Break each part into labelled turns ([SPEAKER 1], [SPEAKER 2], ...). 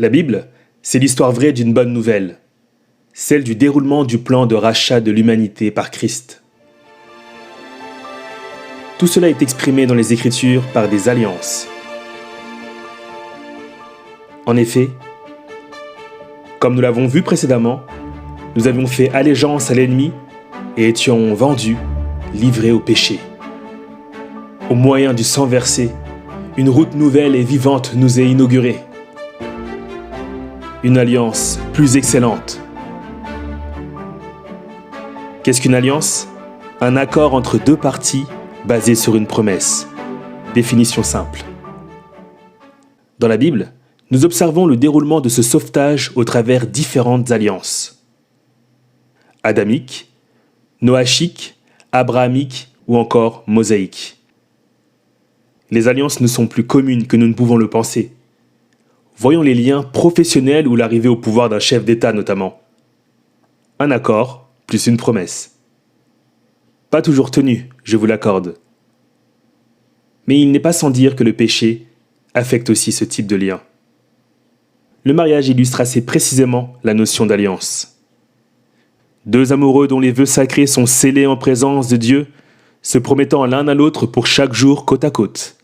[SPEAKER 1] La Bible, c'est l'histoire vraie d'une bonne nouvelle, celle du déroulement du plan de rachat de l'humanité par Christ. Tout cela est exprimé dans les Écritures par des alliances. En effet, comme nous l'avons vu précédemment, nous avions fait allégeance à l'ennemi et étions vendus, livrés au péché. Au moyen du sang versé, une route nouvelle et vivante nous est inaugurée. Une alliance plus excellente. Qu'est-ce qu'une alliance ? Un accord entre deux parties basé sur une promesse. Définition simple. Dans la Bible, nous observons le déroulement de ce sauvetage au travers différentes alliances. Adamique, noachique, abrahamique ou encore mosaïque. Les alliances ne sont plus communes que nous ne pouvons le penser. Voyons les liens professionnels ou l'arrivée au pouvoir d'un chef d'État notamment. Un accord plus une promesse. Pas toujours tenu, je vous l'accorde. Mais il n'est pas sans dire que le péché affecte aussi ce type de lien. Le mariage illustre assez précisément la notion d'alliance. Deux amoureux dont les vœux sacrés sont scellés en présence de Dieu, se promettant l'un à l'autre pour chaque jour côte à côte.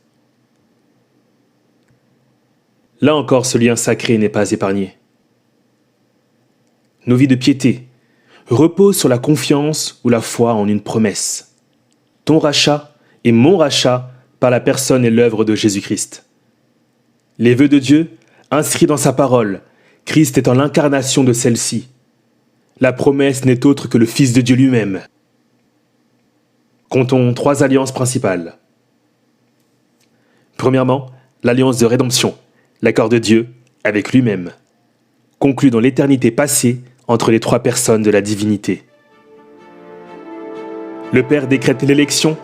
[SPEAKER 1] Là encore, ce lien sacré n'est pas épargné. Nos vies de piété reposent sur la confiance ou la foi en une promesse. Ton rachat et mon rachat par la personne et l'œuvre de Jésus-Christ. Les vœux de Dieu, inscrits dans sa parole, Christ étant l'incarnation de celle-ci. La promesse n'est autre que le Fils de Dieu lui-même. Comptons 3 alliances principales. Premièrement, l'alliance de rédemption, l'accord de Dieu avec lui-même, conclu dans l'éternité passée entre les 3 personnes de la divinité. Le Père décrète l'élection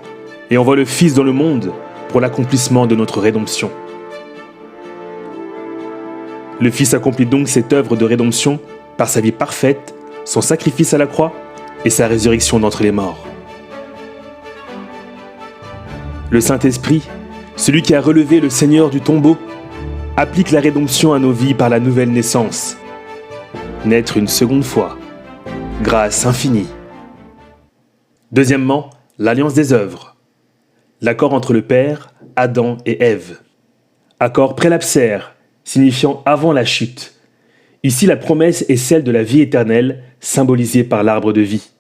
[SPEAKER 1] et envoie le Fils dans le monde pour l'accomplissement de notre rédemption. Le Fils accomplit donc cette œuvre de rédemption par sa vie parfaite, son sacrifice à la croix et sa résurrection d'entre les morts. Le Saint-Esprit, celui qui a relevé le Seigneur du tombeau, applique la rédemption à nos vies par la nouvelle naissance. Naître une seconde fois. Grâce infinie. Deuxièmement, l'alliance des œuvres. L'accord entre le Père, Adam et Ève. Accord prélapsaire, signifiant avant la chute. Ici, la promesse est celle de la vie éternelle, symbolisée par l'arbre de vie.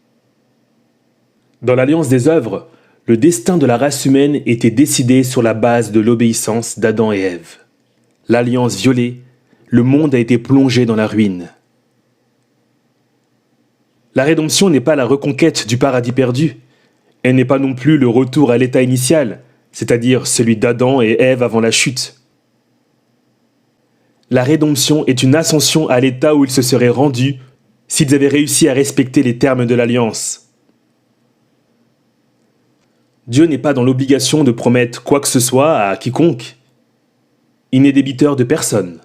[SPEAKER 1] Dans l'alliance des œuvres, le destin de la race humaine était décidé sur la base de l'obéissance d'Adam et Ève. L'alliance violée, le monde a été plongé dans la ruine. La rédemption n'est pas la reconquête du paradis perdu. Elle n'est pas non plus le retour à l'état initial, c'est-à-dire celui d'Adam et Ève avant la chute. La rédemption est une ascension à l'état où ils se seraient rendus s'ils avaient réussi à respecter les termes de l'alliance. Dieu n'est pas dans l'obligation de promettre quoi que ce soit à quiconque. Il n'est débiteur de personne.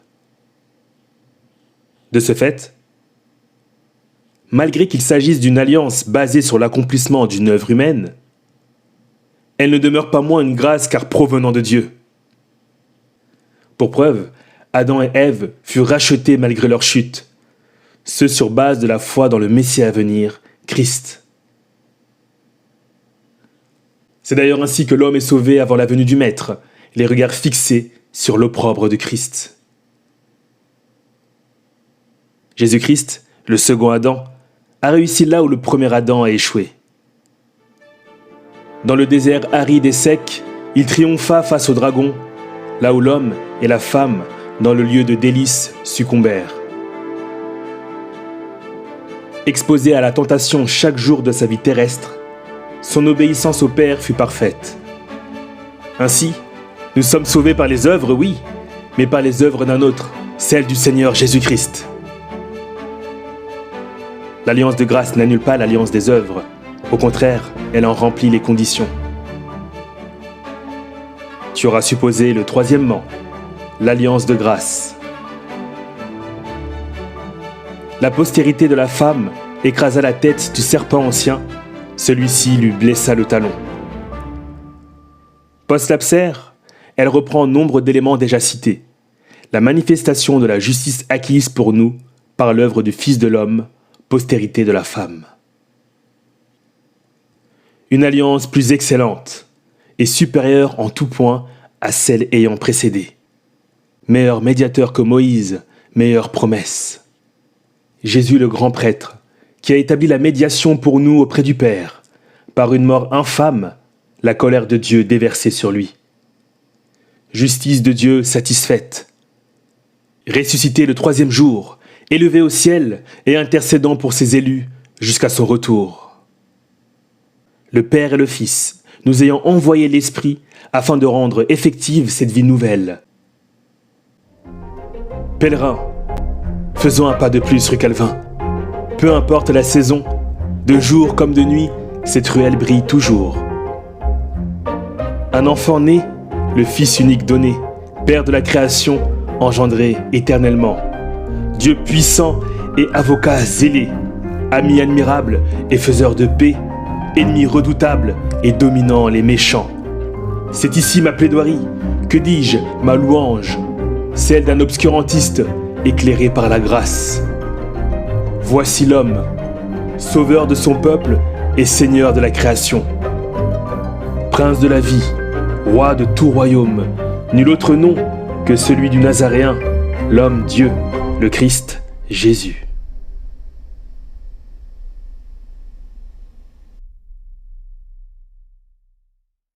[SPEAKER 1] De ce fait, malgré qu'il s'agisse d'une alliance basée sur l'accomplissement d'une œuvre humaine, elle ne demeure pas moins une grâce car provenant de Dieu. Pour preuve, Adam et Ève furent rachetés malgré leur chute, ce sur base de la foi dans le Messie à venir, Christ. C'est d'ailleurs ainsi que l'homme est sauvé avant la venue du Maître, les regards fixés sur l'opprobre de Christ. Jésus-Christ, le second Adam, a réussi là où le premier Adam a échoué. Dans le désert aride et sec, il triompha face au dragon, là où l'homme et la femme, dans le lieu de délices, succombèrent. Exposé à la tentation chaque jour de sa vie terrestre, son obéissance au Père fut parfaite. Ainsi, nous sommes sauvés par les œuvres, oui, mais par les œuvres d'un autre, celles du Seigneur Jésus-Christ. L'alliance de grâce n'annule pas l'alliance des œuvres. Au contraire, elle en remplit les conditions. Tu auras supposé le troisièmement, l'alliance de grâce. La postérité de la femme écrasa la tête du serpent ancien, celui-ci lui blessa le talon. Post-lapsaire, elle reprend nombre d'éléments déjà cités. la manifestation de la justice acquise pour nous par l'œuvre du Fils de l'homme, postérité de la femme. Une alliance plus excellente et supérieure en tout point à celle ayant précédé. Meilleur médiateur que Moïse, meilleure promesse. Jésus le grand prêtre, qui a établi la médiation pour nous auprès du Père, par une mort infâme, la colère de Dieu déversée sur lui. Justice de Dieu satisfaite. Ressuscité le 3e jour, élevé au ciel et intercédant pour ses élus jusqu'à son retour. Le Père et le Fils, nous ayant envoyé l'Esprit afin de rendre effective cette vie nouvelle. Pèlerins, faisons un pas de plus rue Calvin. Peu importe la saison, de jour comme de nuit, cette ruelle brille toujours. Un enfant né, le Fils unique donné, Père de la création, engendré éternellement. Dieu puissant et avocat zélé, ami admirable et faiseur de paix, ennemi redoutable et dominant les méchants. C'est ici ma plaidoirie, que dis-je, ma louange, celle d'un obscurantiste éclairé par la grâce. Voici l'homme, sauveur de son peuple et seigneur de la création. Prince de la vie, roi de tout royaume, nul autre nom que celui du Nazaréen, l'homme Dieu, le Christ, Jésus.